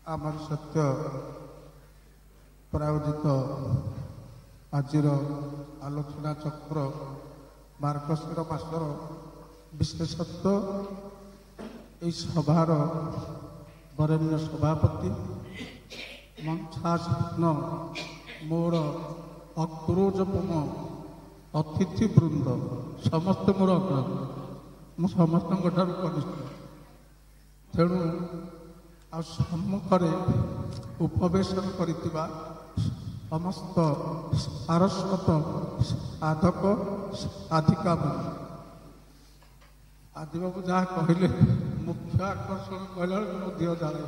आमर सत्य प्रायोजित आजिर आलोचना चक्र मार्गशीर मासर विशेषत्व यह सभार वरेण्य सभापति मंचासीन मोर अक्रोजपम अतिथि वृंद समस्त मोर अग्रज मु समस्त कनिष्ठ तेणु आ सम्मुखरे उपवेशन करितिबा समस्त सारस्वत साधक साधिका आदि बाबू जहाँ कहले मुख्य आकर्षण कहला मो देह जाने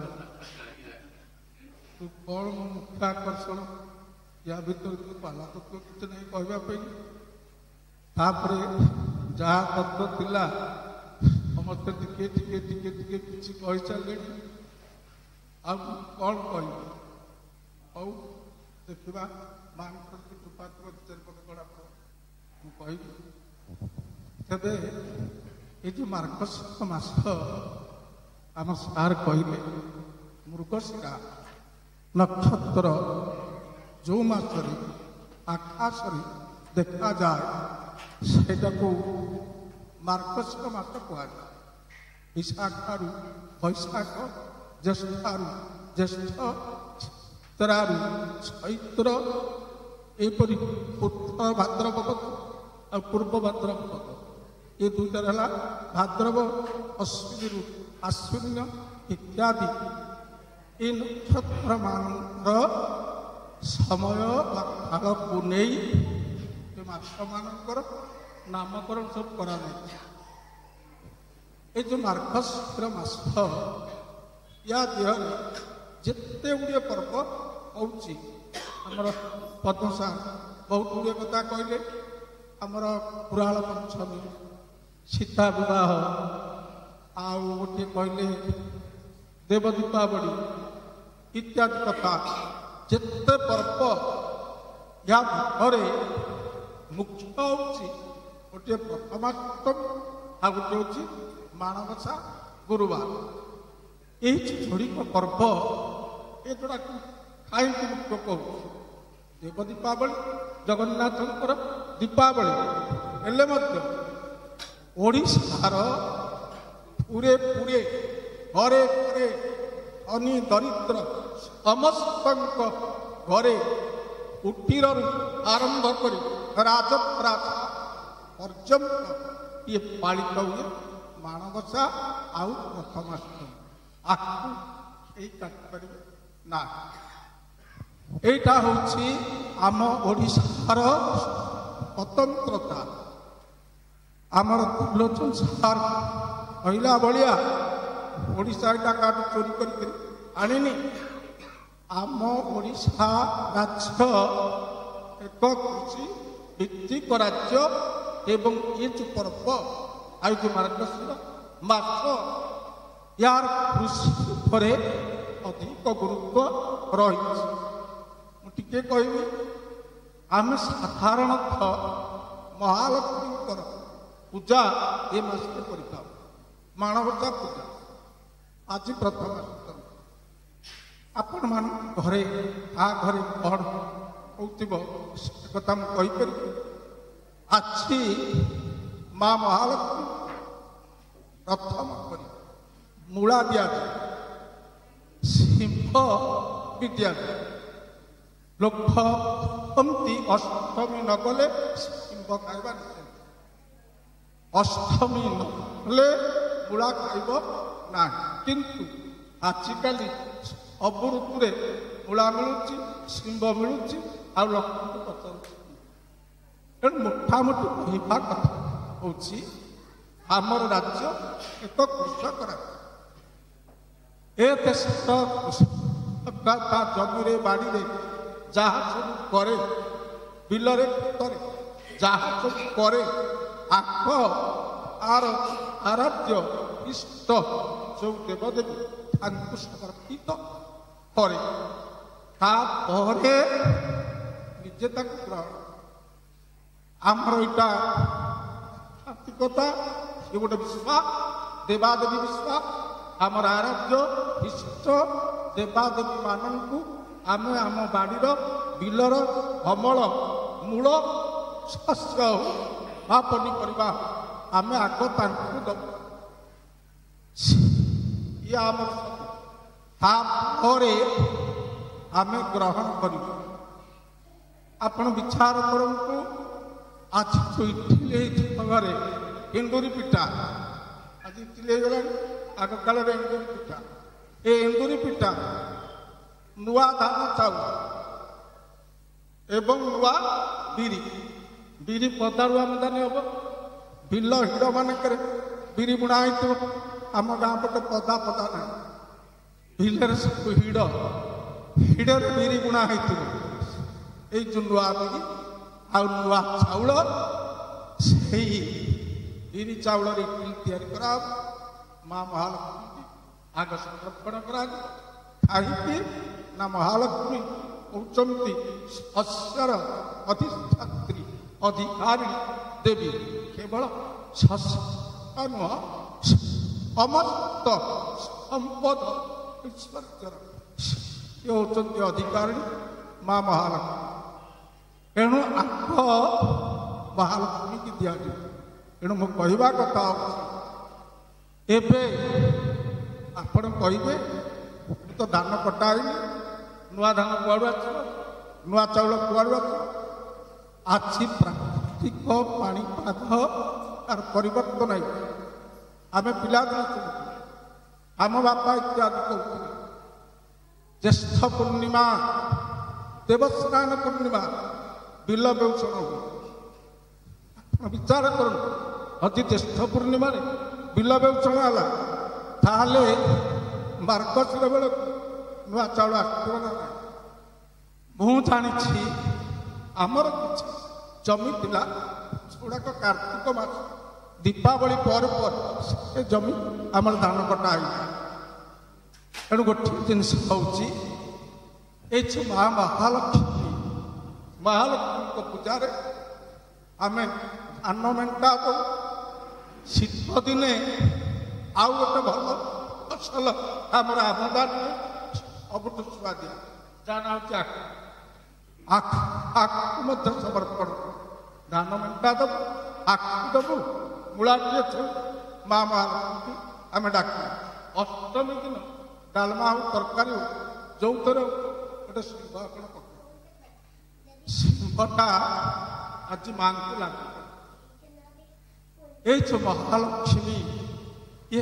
तू कौन मो मुख्य आकर्षण या भीतर तू पाला तो किसी नहीं कहवाई तापरे जहाँ तत्व थिला समस्ते टिके टिके टिके टिके किसी कही सारे आ कौन कह देखा माँ कृपा चारिपट गड़ा मुझे तेरे ये जो मार्गशीर मास आम सार कहले मृगशिरा नक्षत्र जो मासरे आकाश देखा जाए सेटा को मार्गशीर मास कहुए विशाखारू वैशाख ज्येष्ठारू ज्येष्ठ चित्रारू चैत्र एपरी उत्तर भाद्रपद और पूर्व भाद्रपद ये दुईटार है भाद्रव अश्विनी आश्विन इत्यादि ये नक्षत्र मान समय भाग को नहीं मास मानकर नामकरण सब करा ये जो मार्गशीर मास या देह जिते गुड़े पर्व होमर पद्मसा बहुत गुड़े कथा कहले आमर पुराण पंचमी सीता विवाह आउ गोटे कहले देव दीपावली इत्यादि कथा जिते पर्व या भितर मुख्य गोटे प्रथमाष्टमी आ गोटे हूँ माणबसा गुरुवार यही जोड़िक पर्व ये जोड़ा कहीं मुख्य कहूँ देव दीपावली जगन्नाथ दीपावली हेले ओडिशार पूरे पूरे घरे घरे धनी दरिद्र समस्त घरे कुटीर आरंभ कर राजप्रासा पर्यंत ये पालित हुए माणबसा आउ प्रथमाष्टमी आपको काटिपारे ना एटा हूँ आम ओडिशार स्वतंत्रता आमर त्रिलोचन सार कहला भाया ओडिशा काटू चोरी कर आनी आम ओडिशा राज्य एक कृषि भित्तिक राज्य एवं ये जो पर्व आई जो मार्गशीर मास यार कृषि पर अधिक गुरुत्व रही टे कहबी आम साधारणतः महालक्ष्मी पूजा ये मास कर माणबसा पूजा आज प्रथम आपण मान घरे आ घरे कौन होता मुझे आज माँ महालक्ष्मी प्रथम कर मूला दिया सिंह भी दिया लोक कहती अष्टमी न गले सिंह खाइबा अष्टमी नले मूला खाइब ना किंतु आजिकल सब ऋतु मूला मिलूँ सिंह मिलूँ आ लक्ष्मी को पचार तेणु मोटामोटी कहवा कथा हूँ आमर राज्य एक कृषक राज्य ए देश जमी बाड़ी जहाँ सब करे बिलरे खेतरे जहाँ सब करे आख आर आराध्य इष्ट जो देवदेवी समर्पित करे निजे ग्रहण आमर यहाँ आर्थिकता ये गोटे विश्वास देवादेवी विश्वास आमर आराध्य इष्ट ଦେବାଦେବୀ ମାନଙ୍କୁ ଆମେ ଆମ ବାଡ଼ିର ବିଲର ଅମଳ ମୂଳ ଶସ୍ୟ ବା ପନିପରିବା ଆମେ ଆଗ ତାଙ୍କୁ ଦେବୁ। ଇଏ ଆମର ସବୁ। ତାପରେ ଆମେ ଗ୍ରହଣ କରିବୁ। ଆପଣ ବିଚାର କରନ୍ତୁ, ଆଜି ଯେଉଁ ଇଟିଲି ହେଇଛି ଘରେ ଏଣ୍ଡୁରି ପିଠା, ଆଜି ଇଟିଲି ହେଇଗଲାଣି, ଆଗ କାଳରେ ଏଣ୍ଡୁରି ପିଠା। ଏ ଏଣ୍ଡୁରି ପିଠା ନୂଆ ଧାନ ଚାଉଳ ଏବଂ ନୂଆ ବିରି, ବିରି ପଦାରୁ ଆମଦାନୀ ହବ। ବିଲ ହିଡ଼ ମାନଙ୍କରେ ବିରି ବୁଣା ହେଇଥିବ। ଆମ ଗାଁ ପଟେ ପଦା ନାହିଁ, ବିଲରେ ସବୁ ହିଡ଼ରେ ବିରି ବୁଣା ହେଇଥିବ। ଏଇ ଯେଉଁ ନୂଆ ବିରି ଆଉ ନୂଆ ଚାଉଳ, ସେଇ ବିରି ଚାଉଳରେ ଇଟିଲି ତିଆରି କରାହବ। ମା ମହାଲକ୍ଷ୍ମୀ ଆଗ ସଂରକ୍ଷଣ କରାଯିବ। କାହିଁକି ନା ମହାଲକ୍ଷ୍ମୀ ହେଉଛନ୍ତି ଶସ୍ୟର ଅଧିଷ୍ଠାତ୍ରୀ, ଅଧିକାରୀ ଦେବୀ। କେବଳ ଶସ୍ୟ ନୁହଁ, ସମସ୍ତ ସମ୍ପଦ ଐଶ୍ୱର୍ଯ୍ୟର ସେ ହେଉଛନ୍ତି ଅଧିକାରୀ ମା ମହାଲକ୍ଷ୍ମୀ। ଏଣୁ ଆଗ ମହାଲକ୍ଷ୍ମୀକି ଦିଆଯିବ। ଏଣୁ ମୁଁ କହିବା କଥା ହେଉଛି, ଏବେ ଆପଣ କହିବେ ମୁଁ ତ ଧାନ କଟା ହେଇନି, ନୂଆ ଧାନ କୁଆଡ଼ୁ ଆସିବ, ନୂଆ ଚାଉଳ କୁଆଡ଼ୁ ଆସିବ? ଆଜି ପ୍ରାକୃତିକ ପାଣିପାଗ ତାର ପରିବର୍ତ୍ତନ ହେଇଛି। ଆମେ ପିଲାଦିନେ ଶୁଣୁଥିଲୁ, ଆମ ବାପା ଇତ୍ୟାଦି କହୁଥିଲେ, ଜ୍ୟେଷ୍ଠ ପୂର୍ଣ୍ଣିମା, ଦେବସ୍ନାନ ପୂର୍ଣ୍ଣିମା ବିଲ ବେଉଷଣ ହୁଏ। ଆପଣ ବିଚାର କରନ୍ତୁ, ଯଦି ଜ୍ୟେଷ୍ଠ ପୂର୍ଣ୍ଣିମାରେ ବିଲ ବେଉଷଣ ହେଲା, ତାହେଲେ ମାର୍ଗଶିର ବେଳକୁ ନୂଆ ଚାଉଳ ଆସିଥିବ ନା ନାହିଁ? ମୁଁ ଜାଣିଛି ଆମର କିଛି ଜମି ଥିଲା, ସେଗୁଡ଼ାକ କାର୍ତ୍ତିକ ମାସ ଦୀପାବଳି ପରେ ସେ ଜମି ଆମର ଧାନ କଟା ହେଇଛି। ତେଣୁ ଗୋଟିଏ ଜିନିଷ ହେଉଛି, ଏଇ ଯେଉଁ ମହାଲକ୍ଷ୍ମୀଙ୍କ ପୂଜାରେ ଆମେ ଧାନ ମେଣ୍ଟା ଦେଉ। ଶୀତ ଦିନେ ଆଉ ଗୋଟେ ଭଲ ଫସଲ ଆମର ଆମଦାନୀ ସବୁଠୁ ସୁଆଦିଆ, ଯାହା ନାଁ ହେଉଛି ଆଖୁ। ଆଖୁ ମଧ୍ୟ ସମର୍ପଣ, ଧାନ ମେଣ୍ଟା ଦେବୁ, ଆଖୁ ଦେବୁ, ମୂଳାଟିଏ ଥୋଇ ମା ମହାଲକ୍ଷ୍ମୀଙ୍କୁ ଆମେ ଡାକିବୁ। ଅଷ୍ଟମୀ ଦିନ ଡାଲମା ହଉ, ତରକାରୀ ହଉ, ଯେଉଁଥିରେ ଗୋଟେ ସିଂହ ଆପଣ ପକେଇବୁ। ସିଂହଟା ଆଜି ମାଙ୍କୁ ଲାଗେ। এই যে মহালক্ষ্মী, এ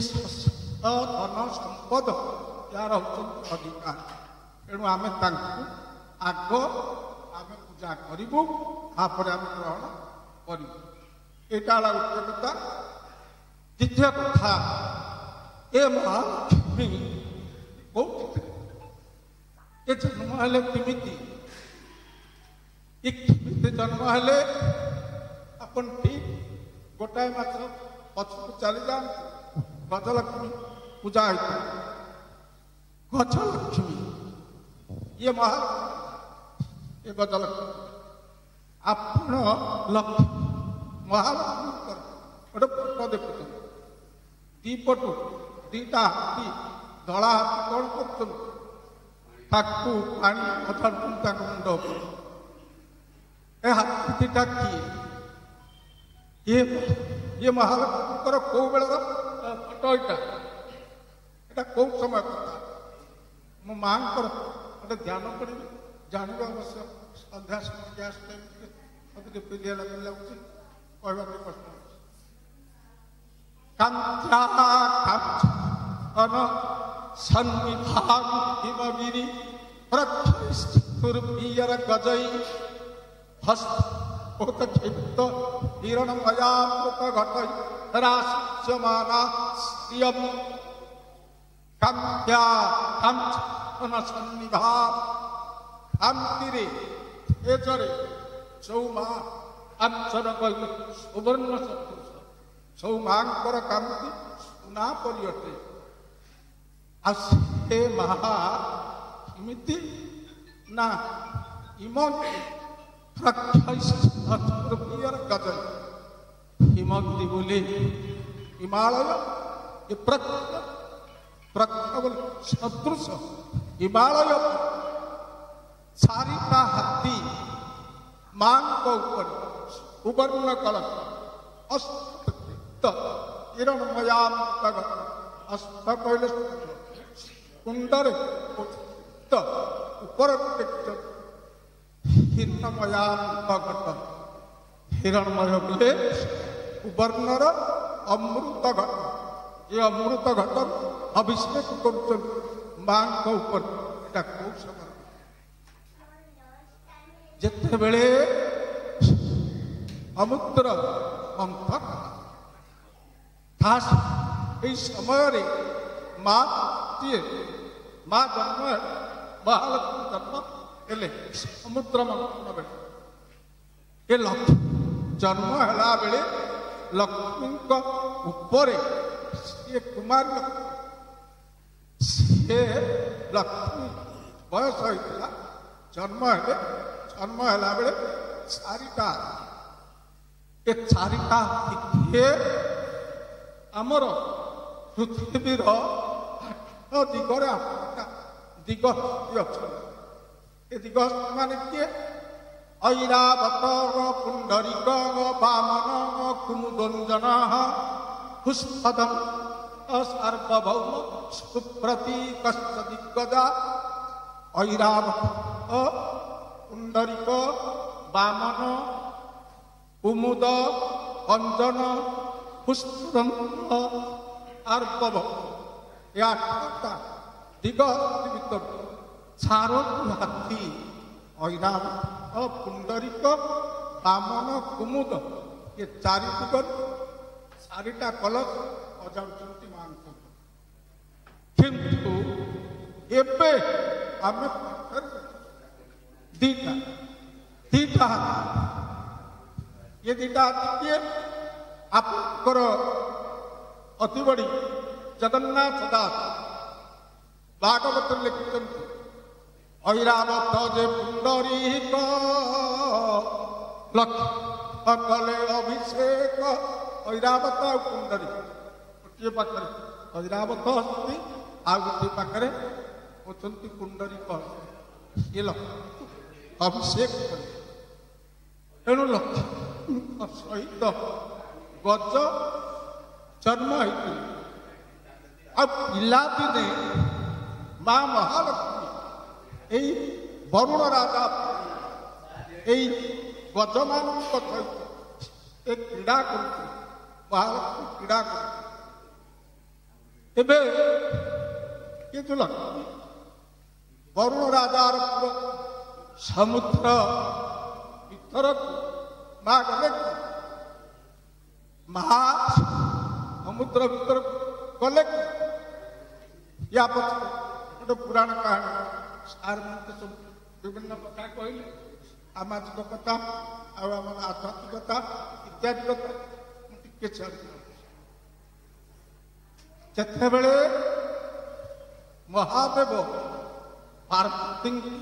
ধন সম্পদ यार अधिकार। तेणु आम आग आम पूजा करूँ, तापर आम ग्रहण करूँ। यहाँ गोटे कथा। द्वितीय कथा, ए महालक्ष्मी कौटी ए जन्म हेले किमिति, जन्म हेले अपन ठीक गोटाए मास पछकु चली जाते, गजलक्ष्मी पूजा होती। गजलक्ष्मी ये महालक्ष्मी, ये गजलक्ष्मी आपण लक्ष्मी महालक्ष्मी गोटे फोटो देखुं, दीपटू दीटा हाथी, धला हाथी कौन कर पानी अथाड़ मुंड ए हाथी दीटा किए, ये महालक्ष्मी कौ बेल फोटो यहाँ कौ समय कथा मो माँ गोटे ध्यान पड़ी जान अवश्य सन्ध्या समय गैस टाइम मत पिलिया लगे लगुच कहवा कष्ट सन्निधानी प्रक्षुर्पीयर गजई हस्त हिरणमयामृत घटई राशिच्यमाना श्रियम कांत्या कांचन सन्निभा कांतिरे तेजरे चौमा आंचन कही सुवर्ण सदृश चौमांकर कांति सुना परियटे आसे महा इमिति ना इमति प्रक्षुर्पीयर गजई हिमग्नि बोले हिमालय ये प्रख्य सदृश ହିମାଳୟ ଚାରିଟା ହାତୀ ମାଙ୍କ ଉପରେ ସୁବର୍ଣ୍ଣ କଳସ ଅସ୍ତ କିରଣମୟାନ୍ତ ଅସ୍ତ କହିଲେ କୁଣ୍ଡରେ ଉପର ହିରଣ୍ମୟାନ୍ତ ଘଟ ହିରଣ୍ମୟ ବୋଲେ ସୁବର୍ଣ୍ଣର ଅମୃତ ଘଟ ଏ ଅମୃତ ଘଟ ଅଭିଷେକ କରୁଛନ୍ତି ମାଙ୍କ ଉପରେ ଏଟା କୋଉ ସମୟ ଯେତେବେଳେ ସମୁଦ୍ର ମନ୍ଥନ ଏହି ସମୟରେ ମା ଜନ୍ମ ମହାଲକ୍ଷ୍ମୀ ଜନ୍ମ ହେଲେ ସମୁଦ୍ର ମନ୍ଥନ ବେଳେ ଏ ଲକ୍ଷ୍ମୀ ଜନ୍ମ ହେଲା ବେଳେ ଲକ୍ଷ୍ମୀଙ୍କ ଉପରେ ସିଏ କୁମାରୀ ସିଏ ଲକ୍ଷ୍ମୀ ବୟସ ହେଇଥିଲା ଜନ୍ମ ହେଲା ବେଳେ ଚାରିଟା ଏ ଚାରିଟା ଆମର ପୃଥିବୀର ଦିଗରେ ଦିଗ ଅଛନ୍ତି ଏ ଦିଗ ମାନେ କିଏ ଐରାବତ ପୁଣ୍ଡରୀକ ବାମନ କୁମୁଦଞ୍ଜନ ପୁଷ୍ପଦମ ସାର୍ବଭୌମ ସୁପ୍ରତୀକଶ୍ଚ ଦିଗ୍ଗଜା ଐରାବତ ପୁଣ୍ଡରୀକ ବାମନ କୁମୁଦ ଅଞ୍ଜନ ପୁଷ୍ପଦନ୍ତ ସାର୍ବଭୌମ ଏ ଆଠଟା ଦିଗ ଭିତରୁ ଚାରୋଟି ହାତୀ ଐରାବତ ପୁଣ୍ଡରୀକ ବାମନ କୁମୁଦ ଏ ଚାରି ଦିଗରୁ ଚାରିଟା କଲସ ବଜାଉଛନ୍ତି ମାଙ୍କ କିନ୍ତୁ ଏବେ ଆମେ ଦିଟା ହାତୀ ଏ ଦିଟା ହାତୀ କିଏ ଆପଣଙ୍କର ଅତି ବଡ଼ି ଜଗନ୍ନାଥ ଦାସ ଭାଗବତରେ ଲେଖିଛନ୍ତି ଐରାବତ ଯେ ପୁଣ୍ଡରୀକ ଲକ୍ଷ୍ୟ କଲେ ଅଭିଷେକ ଐରାବତ ଆଉ ପୁଣ୍ଡରୀକ ଗୋଟିଏ ପାଖରେ ଐରାବତ ଅଛନ୍ତି ଆଉ ଗୋଟିଏ ପାଖରେ ଅଛନ୍ତି ପୁଣ୍ଡରୀକ ଇଏ ଲକ୍ଷ୍ମୀ ଅଭିଷେକ କଲେ ତେଣୁ ଲକ୍ଷ୍ମୀଙ୍କ ସହିତ ଗଜ ଜନ୍ମ ହେଇଥିଲେ ଆଉ ପିଲାଦିନେ ମା ମହାଲକ୍ଷ୍ମୀ ଏଇ ବରୁଣ ରାଜା ଏଇ ଗଜମାନଙ୍କ ସହିତ ଏ କ୍ରୀଡ଼ା କରୁଥିଲେ ମହାଲକ୍ଷ୍ମୀ କ୍ରୀଡ଼ା କରୁଥିଲେ ଏବେ ଏ ଯୋଉ ଲକ୍ଷ୍ମୀ ବରୁଣ ରାଜାର ପୁଅ ସମୁଦ୍ର ଭିତରକୁ ମା ଗଲେ ମା ସମୁଦ୍ର ଭିତରକୁ ଗଲେ ୟା ପଛରେ ଗୋଟେ ପୁରାଣ କାହାଣୀ ସାର୍ ମୋତେ ସବୁ ବିଭିନ୍ନ କଥା କହିଲେ ସାମାଜିକ କଥା ଆଉ ଆମର ଆଧ୍ୟାତ୍ମିକତା ଇତ୍ୟାଦି କଥା ମୁଁ ଟିକେ ଛାଡ଼ି ଯେତେବେଳେ ମହାଦେବ ପାର୍ବତୀଙ୍କୁ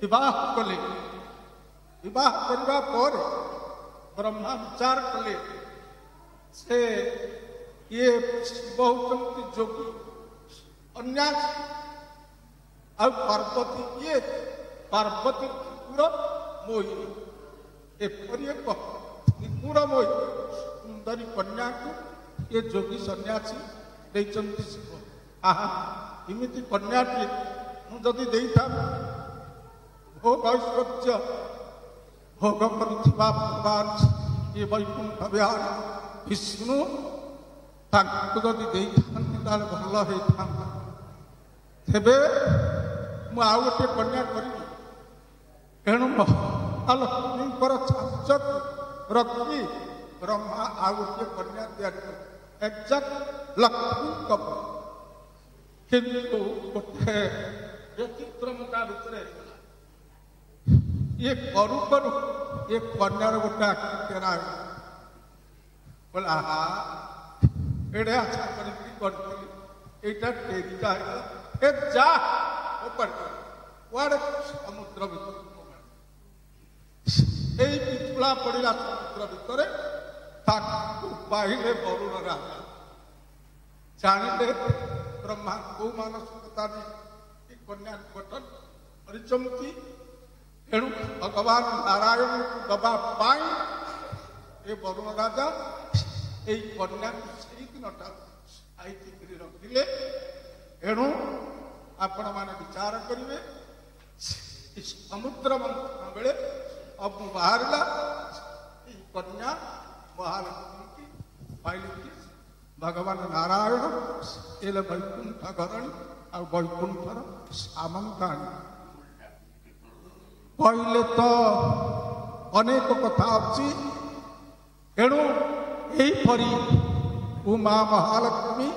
ବିବାହ କଲେ ବିବାହ କରିବା ପରେ ବ୍ରହ୍ମା ବିଚାର କଲେ ସେ ଇଏ ଶିବ ହେଉଛନ୍ତି ଯୋଗୀ ଅନ୍ୟାସ ଆଉ ପାର୍ବତୀ କିଏ ପାର୍ବତୀ ତ୍ରିପୁର ମୋହିନୀ ଏପରି ଏକ ତ୍ରିପୁର ମୋହିନୀ ସୁନ୍ଦରୀ କନ୍ୟାକୁ ଏ ଯୋଗୀ ସନ୍ନ୍ୟାସୀ ଦେଇଛନ୍ତି ଶିବ ଆହା ଏମିତି କନ୍ୟାଟିଏ ମୁଁ ଯଦି ଦେଇଥାନ୍ତି ଭୋଗ ଐଶ୍ୱର୍ଯ୍ୟ ଭୋଗ କରୁଥିବା ଭଗବାନ ଏ ବୈକୁଣ୍ଠ ବିହାର ବିଷ୍ଣୁ ତାଙ୍କୁ ଯଦି ଦେଇଥାନ୍ତି ତାହେଲେ ଭଲ ହେଇଥାନ୍ତା ତେବେ ମୁଁ ଆଉ ଗୋଟିଏ କନ୍ୟା କରିବି ତେଣୁ ମହାଲକ୍ଷ୍ମୀଙ୍କର ଛାଞ୍ଚକୁ ରଖି ବ୍ରହ୍ମା ଆଉ ଗୋଟିଏ କନ୍ୟା ତିଆରି କଲେ ଏକ୍ଜାକ୍ଟ ଲକ୍ଷ୍ମୀଙ୍କ କିନ୍ତୁ ଗୋଟେ ବ୍ୟତିକ୍ରମ ମୁଁ ତା ଭିତରେ ଇଏ କରୁ କରୁ ଏ କନ୍ୟାର ଗୋଟେ ଆଖି ତେରା ବୋଲେ ଆହା ଏଡ଼େ ଆଶା କରିକି କରିଥିଲି এইটা টেরিটা এ যা কুয়াড়ে সমুদ্র ভিতরে এই পিছুলা পড়িলা সমুদ্র ভিতরে তাকে পাইলে বরুণ রাজা জানিলে ব্রহ্মা কেউ মানসিকতা নেই କନ୍ୟା ଗଠନ କରିଛନ୍ତି। ଏଣୁ ଭଗବାନ ନାରାୟଣଙ୍କୁ ଦବା ପାଇଁ ଏ ବରୁଣ ରାଜା ଏଇ କନ୍ୟାକୁ ସେଇ ଦିନଟା ସାଇତିକିରି ରଖିଲେ। ଏଣୁ ଆପଣମାନେ ବିଚାର କରିବେ, ସମୁଦ୍ର ମନ୍ଥନ ବେଳେ ସବୁ ବାହାରିଲା ଏଇ କନ୍ୟା ମହାଲକ୍ଷ୍ମୀ ପାଇଲେ। ଭଗବାନ ନାରାୟଣ ଏଲେ ବୈକୁଣ୍ଠ ଘରଣୀ ଆଉ ବୈକୁଣ୍ଠର ସାମନ୍ତାଣୀ। କହିଲେ ତ ଅନେକ କଥା ଅଛି। ଏଣୁ ଏହିପରି ଉମା ମହାଲକ୍ଷ୍ମୀ,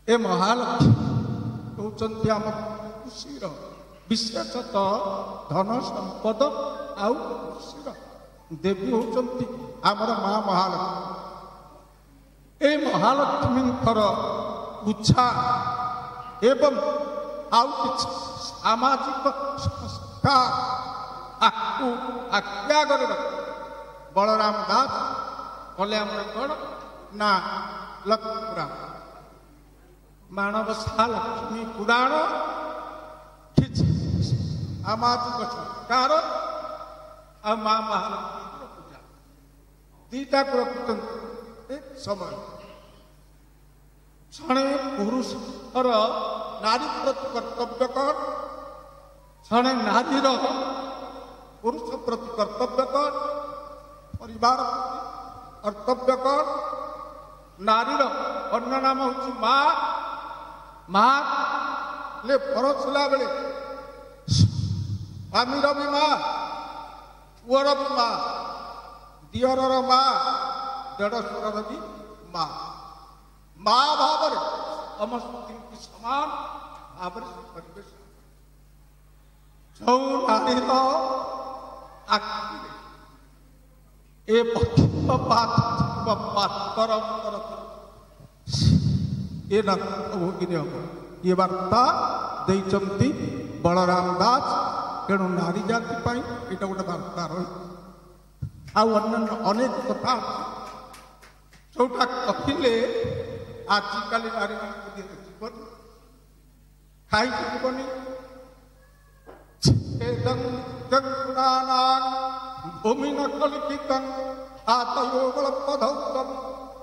ଏ ମହାଲକ୍ଷ୍ମୀ ହେଉଛନ୍ତି ଆମ ଖୁସିର ବିଶେଷତଃ ଧନ ସମ୍ପଦ ଆଉ ଖୁସିର ଦେବୀ ହେଉଛନ୍ତି ଆମର ମା ମହାଲକ୍ଷ୍ମୀ। ଏ ମହାଲକ୍ଷ୍ମୀଙ୍କର ବୁଝା ଏବଂ ଆଉ କିଛି ସାମାଜିକ ସଂସ୍କାର ଆକୁ ଆଜ୍ଞାଗରେ ରଖି ବଳରାମ ଦାସ କଲେ ଆମର କ'ଣ ନା ଲକ୍ଷ୍ମୀ ପୁରାଣ, ମାଣବସା ଲକ୍ଷ୍ମୀ ପୁରାଣ, କିଛି ସାମାଜିକ ସଂସ୍କାର ଆଉ ମା ମହାଲକ୍ଷ୍ମୀଙ୍କର ପୂଜା ଦିଟାକୁ ରଖୁଛନ୍ତି ସମୟ। ଜଣେ ପୁରୁଷର ନାରୀ ପ୍ରତି କର୍ତ୍ତବ୍ୟ କ'ଣ, ଜଣେ ନାରୀର ପୁରୁଷ ପ୍ରତି କର୍ତ୍ତବ୍ୟ କ'ଣ, ପରିବାର ପ୍ରତି କର୍ତ୍ତବ୍ୟ କ'ଣ। ନାରୀର ଅନ୍ୟ ନାମ ହେଉଛି ମା। ମା ହେଲେ ପରସିଲା ବେଳେ ସ୍ୱାମୀର ବି ମା, ପୁଅର ବି ମା, ଦିଅରର ମା, ଦେଢ଼ଶୁରର ବି ମା। ମା ଭାବରେ ସମସ୍ତଙ୍କୁ ସମାନ ଭାବରେ ସେ ପରିବେଶ। ଯେଉଁ ନାରୀର ଆଖିରେ ଏ ପାତର ଏ ଭୋଗିରେ ହବ, ଏ ବାର୍ତ୍ତା ଦେଇଛନ୍ତି ବଳରାମ ଦାସ। ତେଣୁ ନାରୀ ଜାତି ପାଇଁ ଏଇଟା ଗୋଟେ ବାର୍ତ୍ତା ରହିଛି। ଆଉ ଅନ୍ୟାନ୍ୟ ଅନେକ କଥା ଅଛି ଯୋଉଟା କହିଲେ ଆଜିକାଲି ନାରୀମାନଙ୍କୁ ଦିହରେ ଯିବନି, ଖାଇକି ଯିବନି। ଭୂମି ନକଲିଖିତଂ ଆତୟୋଗଳପଧୌତଂ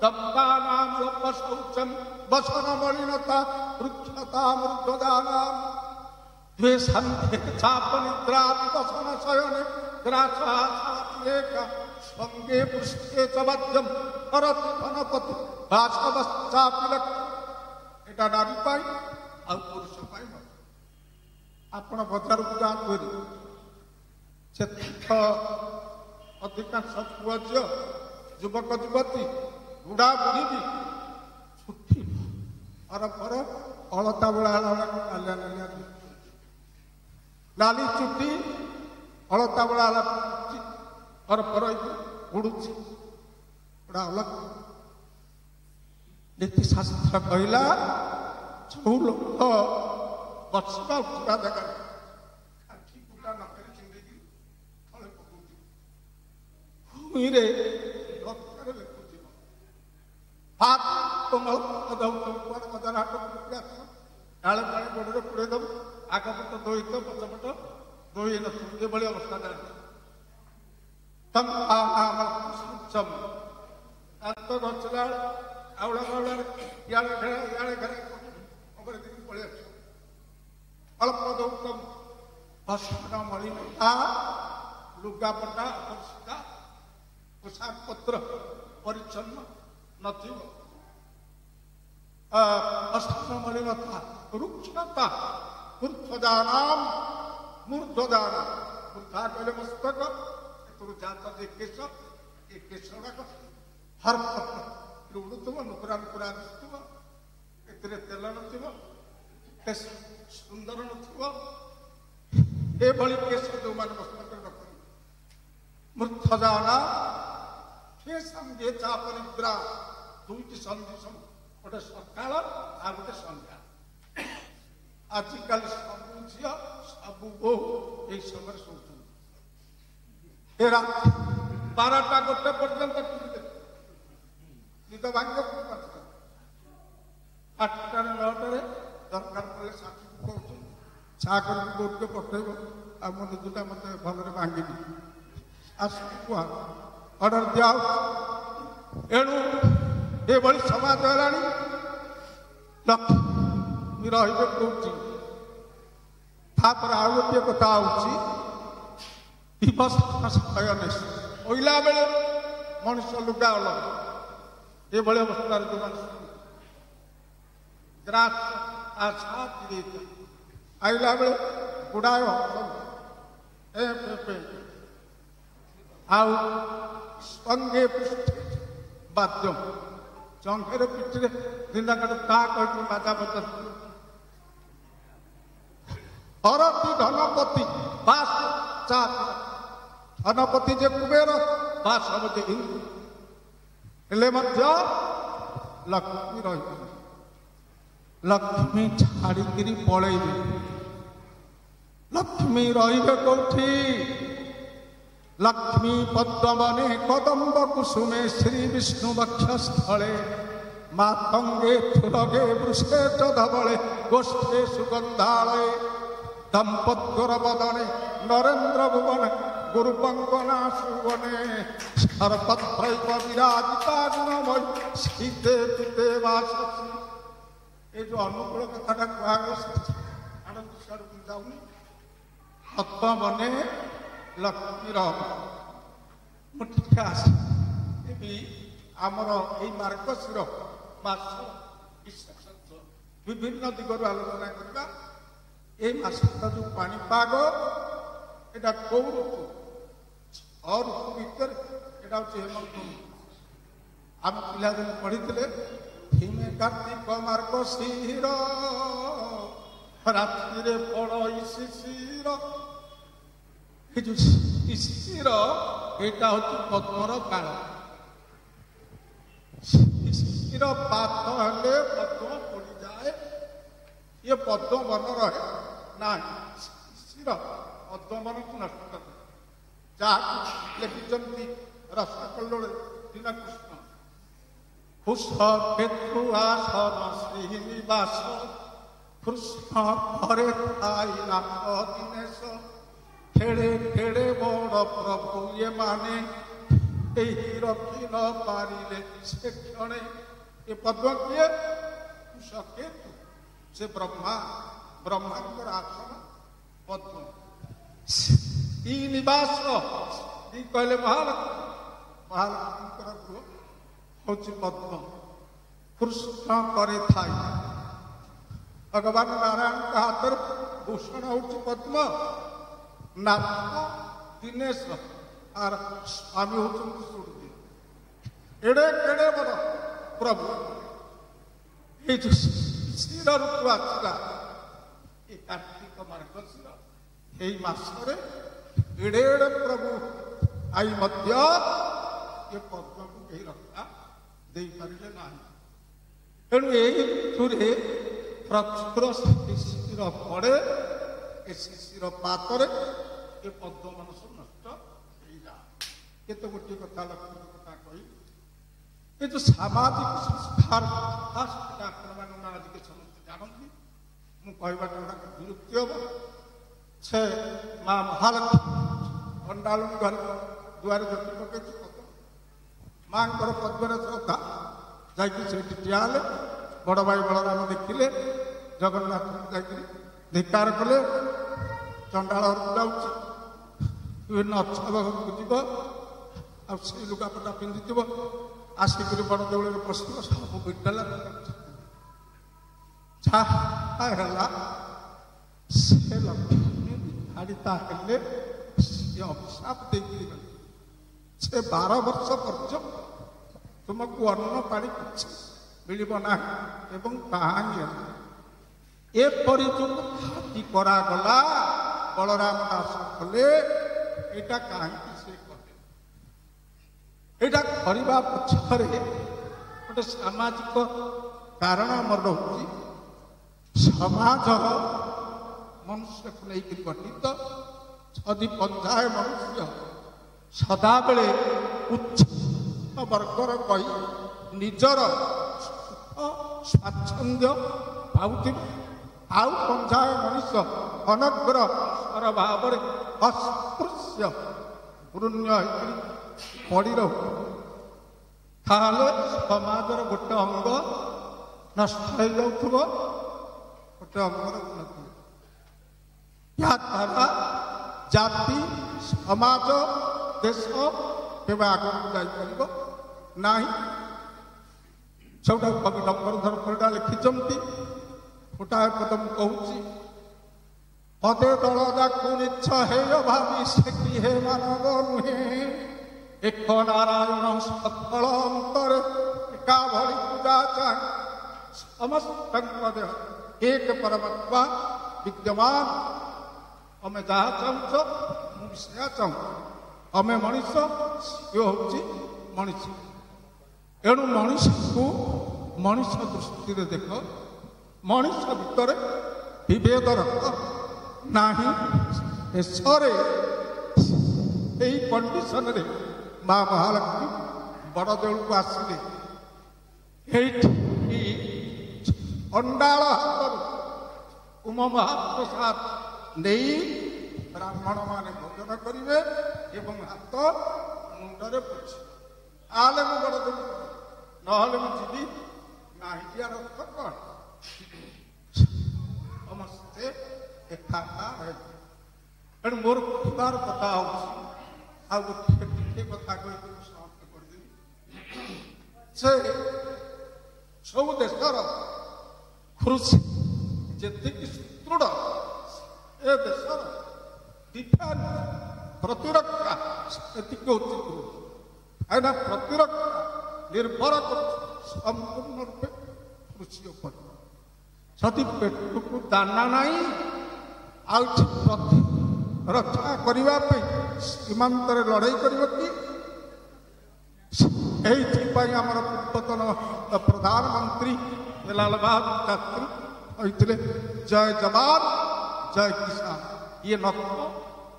ଦମ୍ବାନାମଳପଶୌଚଂ ବସନ ମଳିନତା ବୃକ୍ଷତା ମୃଦ୍ଧଦାନାଂ द्वे संधे चाप निद्रा विवसन शयने ग्रासालेका स्वंगे पुष्टे च मध्यम करति धनपति भाषवश्चापिलक। एटा नारी पाई आ पुरुष पाई न। आपण बजार को जातु सेठ अधिकांश पुआ झील युवक युवती बुढ़ा बुढ़ी भी छुट्टी पर अलता बेला नालिया नालिया लाली चुटी अलता बेला पर उड़ुची बड़ा अलग। नीतिशास्त्र कहला जो लोक बसवा उठा जगह आखि गुटा नकरी चिंदी थले पकौती भूमिरे लक्ष्य लेखुची हाथ कोमल पदौ कुआर बजार हाट कुकुड़ा डाले पानी गोड़े पुड़े दब आगपट दोहित पचपट दोही नभली अवस्था जाए तम सूचम दात घचला आवड़ा आवड़ा इे खेला इे खेला देखिए पलि आस अल्प दौतम भस्म मलिनता लुगापटा अपरिष्का पोशाक पत्र परिच्छन्न नथिब भस्म मलिनता रुक्षता मूर्धजानाम मूर्धजाना मूर्धा कहले मस्तक जात जे केश ए केश गुड़ाक हर उड़ुव नुकुरा नुकुरा दिशुव एते तेल नथिब सुंदर नथिब एभली केश जो मान मस्तक रख मूर्धजाना से संगे चाप निद्रा दुईटी संधि गोटे सकाल आ गोटे संध्या। आजिकल सबू झी सबू बो यही समय शोचुं रात 12टा गोटे पर्यंत निद भांग 8टा 9टार दरकार पड़े साथी कहते ଚା କରିକି କୋଉଠିକେ ପଠେଇବ ଆଉ ମୋ ନିଜଟା ମୋତେ ଭଲରେ ଭାଙ୍ଗିନି ଆସିକି କୁହ ଅର୍ଡର ଦିଆହେଉଛି। ଏଣୁ ଏଭଳି ସମାଜ ହେଲାଣି ଲକ୍ଷ୍ମୀ ରହିବେ କହୁଛି। ତାପରେ ଆଉ ଗୋଟିଏ କଥା ହଉଛି ଶୋଇଲା ବେଳେ ମଣିଷ ଲୁଗା ଅଲଗା ଏଭଳି ଅବସ୍ଥାରେ ଯୋଉମାନେ ଆଇଲା ବେଳେ ଗୁଡ଼ାଏ ଆଉ ସଙ୍ଗେ ବାଦ୍ୟ ଜଙ୍ଘରେ ପିଠିରେ ଦିନକାଟ ତା କହିକି ବାଜା ବଜା ହରତି ଧନପତି ବାସ ଚା ଧନପତି ଯେ କୁବେର ବାସ ହବ ଯେ ହିନ୍ଦୁ ହେଲେ ମଧ୍ୟ ଲକ୍ଷ୍ମୀ ରହିବ। ଲକ୍ଷ୍ମୀ ଛାଡ଼ିକିରି ପଳେଇବେ। ଲକ୍ଷ୍ମୀ ରହିବେ କୋଉଠି? ଲକ୍ଷ୍ମୀ ପଦ୍ମବନେ କଦମ୍ବ କୁସୁମେ ଶ୍ରୀ ବିଷ୍ଣୁ ବକ୍ଷಸ್ಥଳେ ମାତଙ୍ଗେ ଥୁଲଗେ ବୃଷେ ଚ ଧବଳେ ଗୋଷ୍ଠେ ସୁଗନ୍ଧାଳୟ ଦମ୍ପତ୍ୱର ବଦନେ ନରେନ୍ଦ୍ର ଭୁବନେ ଗୁରୁପଙ୍ଗନା ସୁବନେ ସର୍ବତ୍ରୈକ ବିରାଜିତାଗ୍ନମୟୀ ଶୀତେ ପିତେ ବାସସି। ଏ ଯୋଉ ଅନୁକୂଳ କଥାଟା କୁହାଗଲା ଯାଉନି ପଦ୍ମବନେ ଲକ୍ଷ୍ମୀର ମୁଁ ଟିକେ ଆସେ ବି ଆମର ଏଇ ମାର୍ଗଶିର ମାସ ବିଭିନ୍ନ ଦିଗରୁ ଆଲୋଚନା କରିବା। এই ମାସଟା ଯୋଉ ପାଣିପାଗ এটা କୋଉ ଋତୁ ଋତୁ ଭିତରେ ଏଟା ହଉଛି ହେମନ୍ତ। ଆମେ ପିଲାଦିନେ ପଢିଥିଲେ ହିମେ କାର୍ତ୍ତିକ ମାର୍ଗଶିର ରାତିରେ ପଡଇ ଶିଶିର। ଏ ଯୋଉ ଶିଶିର ଏଇଟା ହଉଛି ପଦ୍ମର କାଳ। ଶିଶିର ପାତ ହେଲେ ପଦ୍ମ ପଡିଯାଏ। ଇଏ ପଦ୍ମ ବନ ରହେ ନାହିଁ। ଶିଶିର ପଦ୍ମବନକୁ ନଷ୍ଟ କରେ। ଯାହାକୁ ଲେଖିଛନ୍ତି ରସକଲ୍ଲୋଳ ଦୀନକୃଷ୍ଣ। କୁଶ କେତୁ ଆସନ ଶ୍ରୀନିବାସ କୃଷ୍ଣ ଘରେ ଥାଇଲା ଦିନେଶ ଖେଳେ ଖେଳେ ବଡ଼ ପ୍ରଭୁ ଏ ମାନେ ଏହି ରଖି ନ ପାରିଲେ ସେ କ୍ଷଣେ। ଏ ପଦ୍ମ କିଏ? କୁଶ କେତୁ ସେ ବ୍ରହ୍ମାଙ୍କର ଆସନ ପଦ୍ମ। ଇ ନିବାସ ଇ କହିଲେ ମହାଲକ୍ଷ୍ମୀଙ୍କର ଗୃହ ହଉଛି ପଦ୍ମ। କୃଷ୍ଣ କରେ ଥାଇ ଭଗବାନ ନାରାୟଣଙ୍କ ହାତରେ ଭୂଷଣ ହଉଛି ପଦ୍ମ। ନାଥ ଦିନେଶ আর স্বামী হচ্ছেন সূর্য। এড়ে কেড়ে বড় প্রভু এই যে শিশির ঋতু আসিলা এই কার্তিক মার্গশির এই মাসরে এড়ে এড়ে প্রভু আই মধ্য এ পদ্মକୁ କେହି ରକ୍ଷା ଦେଇପାରିଲେ ନାହିଁ। ତେଣୁ ଏହି ଋତୁରେ ପ୍ରଚୁର ଶିଶିର ପଡ଼େ। ଏ ଶିଶିର ପାତରେ ଏ ପଦ୍ମମାନ ସବୁ ନଷ୍ଟ ହେଇଯାଏ। କେତେ ଗୋଟିଏ କଥା ଲକ୍ଷ୍ମୀ କଥା କହି ଏ ଯୋଉ ସାମାଜିକ ସଂସ୍କାର ଆପଣମାନେ ଆଜିକେ ସମସ୍ତେ ଜାଣନ୍ତି। ମୁଁ କହିବାଟା ଗୁଡ଼ାକ ବିରକ୍ତି ହବ। ସେ ମା ମହାଲକ୍ଷ୍ମୀ ଖଣ୍ଡାଳୁଣୀ ଘରେ ଦୁଆରେ ଝୋଟି ପକେଇଛି ପଦ୍ମ। ମାଙ୍କର ପଦ୍ମରେ ଶ୍ରଦ୍ଧା ଯାଇକି ସେଇଠି ଠିଆ ହେଲେ। ବଡ଼ ଭାଇ ବଳରାମ ଦେଖିଲେ। ଜଗନ୍ନାଥଙ୍କୁ ଯାଇକରି ଧିକ୍କାର କଲେ। ଚଣ୍ଡାଳ ଘରକୁ ଯାଉଛି ବିଭିନ୍ନ ଅଚ୍ଛବ ଘରକୁ ଯିବ ଆଉ ସେଇ ଲୁଗାପଟା ପିନ୍ଧିଥିବ ଆସିକରି ବଡ଼ ଦେଉଳରେ ପଶିବ ସବୁ ବିଟଲା। ଯାହା ହେଲା ସେ ଲକ୍ଷ୍ମୀ ଛାଡ଼ିତା ହେଲେ ସେ ଅଭିଶାପ ଦେଇକିରି ଗଲେ। ସେ 12 ବର୍ଷ ପର୍ଯ୍ୟନ୍ତ ତୁମକୁ ଅନ୍ନ ପାଣି କିଛି ମିଳିବ ନାହିଁ ଏବଂ ତାହା ହିଁ ହେଲା। ଏପରି ଯୋଉ ହାତୀ କରାଗଲା ବଳରାମ ଦାସ କଲେ। ଏଇଟା କାହିଁକି ସେ କଲେ? ଏଇଟା କରିବା ପଛରେ ଗୋଟେ ସାମାଜିକ କାରଣ ଆମର ରହୁଛି। ସମାଜ ମନୁଷ୍ୟକୁ ନେଇକି ଗଠିତ। ଯଦି ପଞ୍ଝାଏ ମନୁଷ୍ୟ ସଦାବେଳେ ଉଚ୍ଚ ବର୍ଗର କହି ନିଜର ସୁଖ ସ୍ୱାଚ୍ଛନ୍ଦ୍ୟ ପାଉଥିବେ ଆଉ ପଞ୍ଝାଏ ମଣିଷ ଅନଗ୍ରସର ଭାବରେ ଅସ୍ପୃଶ୍ୟ ବୃଣ୍ୟ ହେଇକରି ପଡ଼ି ରହୁ, ତାହେଲେ ସମାଜର ଗୋଟେ ଅଙ୍ଗ ନଷ୍ଟ ହେଇଯାଉଥିବ, ଗୋଟେ ଅଙ୍ଗର ଉନ୍ନତି। ଏହା ଦ୍ୱାରା ଜାତି, ସମାଜ, ଦେଶ କେବେ ଆଗକୁ ଯାଇପାରିବ ନାହିଁ। ସବୁଠାରୁ କବି ଡମ୍ବରୁଧର ପରିଡ଼ା ଲେଖିଛନ୍ତି, ଗୋଟାଏ ପଦ ମୁଁ କହୁଛି, ପଦେ ଦଳ ଯାକୁ ନିଚ୍ଛ ହେୟ ଭାବି ସେ କି ହେ ମାନବ ନୁହେଁ, ଏକ ନାରାୟଣ ସଫଳ ଅନ୍ତରେ ଏକା ଭଳି ପୂଜା ଚାହେଁ, ସମସ୍ତଙ୍କ ଦେହ ଏକ ପରମାତ୍ମା ବିଦ୍ୟମାନ। ଆମେ ଯାହା ଚାହୁଁଛ ମୁଁ ବି ସେୟା ଚାହୁଁ, ଆମେ ମଣିଷ, ସିଏ ହେଉଛି ମଣିଷ। ଏଣୁ ମଣିଷକୁ ମଣିଷ ଦୃଷ୍ଟିରେ ଦେଖ, ମଣିଷ ଭିତରେ ବିଭେଦ ରଖ ନାହିଁ। ଶେଷରେ ଏଇ କଣ୍ଡିସନରେ ମା ମହାଲକ୍ଷ୍ମୀ ବଡ଼ ଦେଉଳକୁ ଆସିଲେ। ଏଇଠି ଅଣ୍ଡାଳ ହାତରୁ ଉମ ମହାପ୍ରସାଦ ନେଇ ବ୍ରାହ୍ମଣମାନେ ଭୋଜନ କରିବେ ଏବଂ ହାତ ମୁଣ୍ଡରେ ପୋଛିବେ। ତାହେଲେ ମୁଁ ବଡ଼ ଦେଉଳ, ନହେଲେ ମୁଁ ଯିବି ନାହିଁ। ଯିବାର ଅର୍ଥ କ'ଣ? ସମସ୍ତେ ଏକାକାର ହେବେ। ତେଣୁ ମୋର କହିବାର କଥା ହେଉଛି, ଆଉ ଗୋଟିଏ ଟିକେ କଥା କହିକି ମୁଁ ସମାପ୍ତ କରିଦେବି। ସେ ସବୁ ଦେଶର କୃଷି ଯେତିକି ସୁଦୃଢ଼, ଏ ଦେଶର ଡିଫେନ୍ସ ପ୍ରତିରକ୍ଷା ସେତିକି ହେଉଛି ଦୃଢ଼। କାହିଁକିନା ପ୍ରତିରକ୍ଷା ନିର୍ଭର କରୁଛି ସମ୍ପୂର୍ଣ୍ଣ ରୂପେ କୃଷି ଉପରେ। ଯଦି ପେଟକୁ ଦାନା ନାହିଁ, ଆଉ ପ୍ରତିରକ୍ଷା କରିବା ପାଇଁ ସୀମାନ୍ତରେ ଲଢ଼େଇ କରିବ କି? এইଥିପାଇଁ ଆମର ପୂର୍ବତନ ପ୍ରଧାନମନ୍ତ୍ରୀ ଲାଲ ବାହାଦୁର ଶାସ୍ତ୍ରୀ କହିଥିଲେ, ଜୟ ଯବାନ ଜୟ କିଷାନ। ଇଏ ନଖ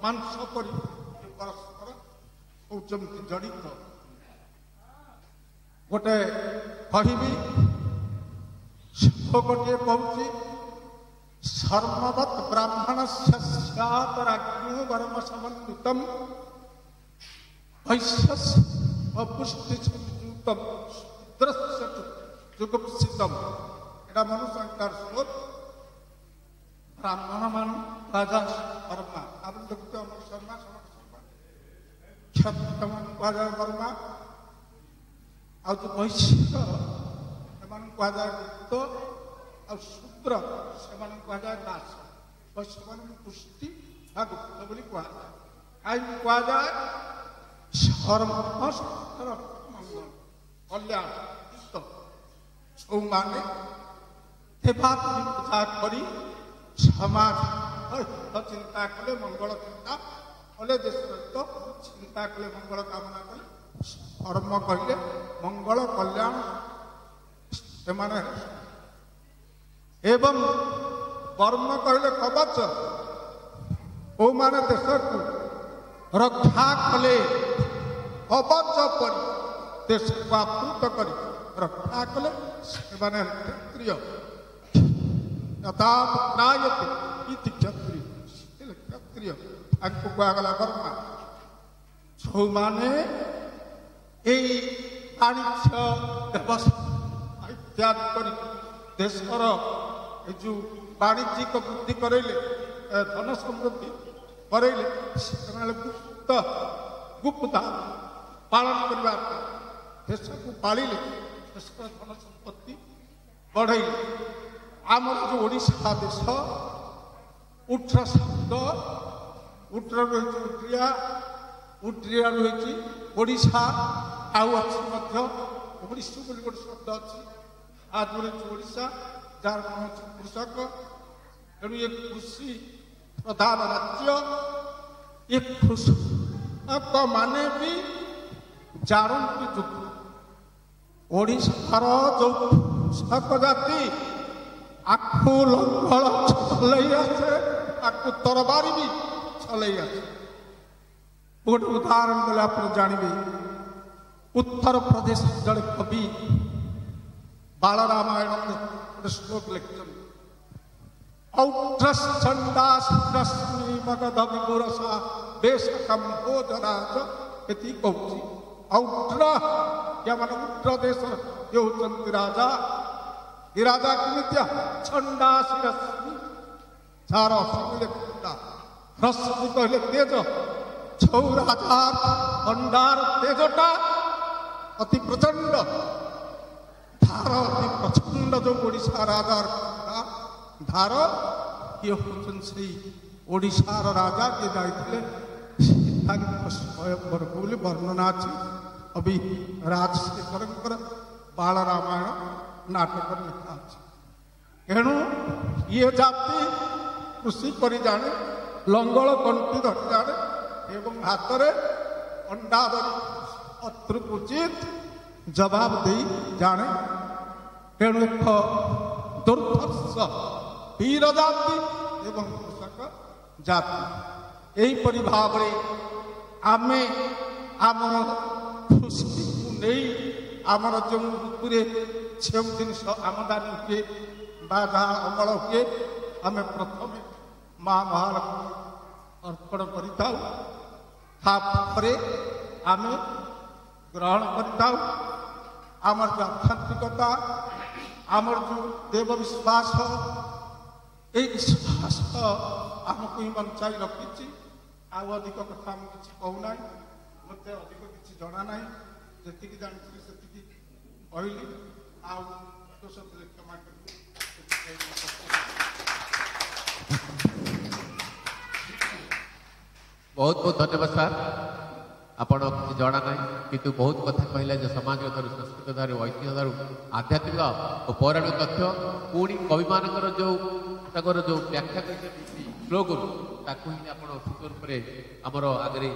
ମାଂସ ପରି ପରସ୍ପର ହେଉଛନ୍ତି ଜଡ଼ିତ। ଗୋଟେ କହିବି, ଗୋଟିଏ କହୁଛି, ସର୍ମବତ୍ ବ୍ରାହ୍ମଣସ୍ୟ ସ୍ୟାତ୍ ରାଜ୍ಞୋ ବର୍ମ ସମନ୍විତମ୍ ବୈଶ୍ୟସ୍ୟ ଅପୁଷ୍ଟି ସଂଯୁକ୍ତମ୍ ଶୂଦ୍ରସ୍ୟ ଯୁଗୁପ୍ସିତମ୍। এটা মনুসংখ্যার স্রোত। ব্রাহ্মণ মান রাজা শর্মা, আপনি দেখতে অমর শর্মা, সমর শর্মা, ক্ষত্রিয় মান কুହାଯାଏ ବର୍ମା, ଆଉ ଯୋଉ ବୈଶ୍ୟ ସେମାନଙ୍କୁ କୁହାଯାଏ ଗୁପ୍ତ, ଆଉ ଶୂଦ୍ର ସେମାନଙ୍କୁ କୁହାଯାଏ ଦାସ। ବୈଶ୍ୟମାନଙ୍କୁ ପୁଷ୍ଟି ବା ଗୁପ୍ତ ବୋଲି କୁହାଯାଏ। କାହିଁକି କୁହାଯାଏ? ସମସ୍ତଙ୍କର ମଙ୍ଗଳ, କଲ୍ୟାଣ, ହିତ। ଯେଉଁମାନେ ଦେବାଦେବୀ ପୂଜା କରି ସମାଜ ହିତ ଚିନ୍ତା କଲେ, ମଙ୍ଗଳ ଚିନ୍ତା କଲେ, ଦେଶର ହିତ ଚିନ୍ତା କଲେ, ମଙ୍ଗଳ କାମନା କଲେ, କର୍ମ କହିଲେ ମଙ୍ଗଳ କଲ୍ୟାଣ ସେମାନେ। ଏବଂ କର୍ମ କହିଲେ କବଚ, ଯେଉଁମାନେ ଦେଶକୁ ରକ୍ଷା କଲେ, କବଚ ପରି ଦେଶକୁ ଆବୃତ କରି ରକ୍ଷା କଲେ, ସେମାନେ କ୍ଷତ୍ରିୟ। ଯଥାତ୍ରାୟତେ ଇତି କ୍ଷତ୍ରିୟ, କ୍ଷତ୍ରିୟ ତାଙ୍କୁ କୁହାଗଲା ବର୍ମା। ଯେଉଁମାନେ ଏଇ ବାଣିଜ୍ୟ ବ୍ୟବସାୟ ଇତ୍ୟାଦି କରି ଦେଶର ଏ ଯେଉଁ ବାଣିଜ୍ୟିକ ବୃଦ୍ଧି କରେଇଲେ, ଧନ ସମୃଦ୍ଧି କରେଇଲେ, ସେମାନେ ଗୁପ୍ତା ପାଳନ କରିବା, ଦେଶକୁ ପାଳିଲେ, ଦେଶର ଧନ ସମ୍ପତ୍ତି ବଢ଼େଇଲେ। ଆମର ଯେଉଁ ଓଡ଼ିଶା ଦେଶ, ଉଟ୍ର ଶବ୍ଦ, ଉଟ୍ର ରହିଛି ଉଟ୍ରିଆ, ଉଟ୍ରିଆ ରହିଛି ଓଡ଼ିଶା, ଆଉ ଅଛି ମଧ୍ୟ ଓଡ଼ିଶୀ ବୋଲି ଗୋଟେ ଶବ୍ଦ ଅଛି। ଆଜି ରହିଛି ଓଡ଼ିଶା, ଯାହାର ନାମ ହେଉଛି କୃଷକ। ତେଣୁ ଏ କୃଷି ପ୍ରଧାନ ରାଜ୍ୟ। ଏ କୃଷକମାନେ ବି ଜାଣନ୍ତି ଯୁଗ ଓଡ଼ିଶାର ଯେଉଁ କୃଷକ ଜାତି, ଆକୁ ଲଙ୍ଗଳ ଚଲେଇ ଆସେ, ଆକୁ ତରବାରୀ ବି ଚଲେଇ ଆସେ। ଗୋଟେ ଉଦାହରଣ ଦେଲେ ଆପଣ ଜାଣିବେ। ଉତ୍ତରପ୍ରଦେଶ ଜଣେ କବି ବାଳରାମାୟଣ ଗୋଟେ ଶ୍ଲୋକ ଲେଖିଛନ୍ତି, औट्रश्चण्डाश्रश्मि मगध विपुरसा देशकम्भोजराज एति कौची औट्र क्या माने उट्र देश ये होचंती राजा ये राजा केमितिया छंडाशिरश्मि चार अश्मि लेखा ह्रस्मि कहले तेज छौ राजार अंडार तेजटा अति प्रचंड धार अति प्रचंड जो ओडिशा राजार धार ये होचन श्री ओडिशार राजा के जाइथिले स्वयंवर बोली वर्णना अछि अभी राजशेखरंकर बाल रामायण नाटक लिखा अछि एणु ये जाति कृषि करी जाने लंगल कंटी धरी जाने एवं हाथ में अंडा धरी अत्रुचित जवाब दे जाने तेणु एक दुर्धर्ष वीर जाति एवं कृषक जाति यहीपरि भाव आमे आमर खुशी को नहीं आमर जो ऋतुरे से जिनस आमदानी हुए जहाँ अमल हुए आम प्रथम माँ महालक्ष्मी अर्पण करें आम ग्रहण करें आमर जो आध्यात्मिकता आमर जो देव विश्वास ये विश्वास आमको ही बंचाई रखी आउ अधिक कथा आम कि कहूना मत अधिक किसी जना ना जी जानी से कहली आउ क्षमा कर बहुत बहुत धन्यवाद सर आपण किसी जना ना किंतु बहुत कथा कहले जो समाज संस्कृत धारू ऐतिह्य धारू आध्यात्मिक और पौराणिक तथ्य पुणी कवि मानकर जो व्याख्या कर श्लोक ताकू ही आप सुंदर रूप आमर आगे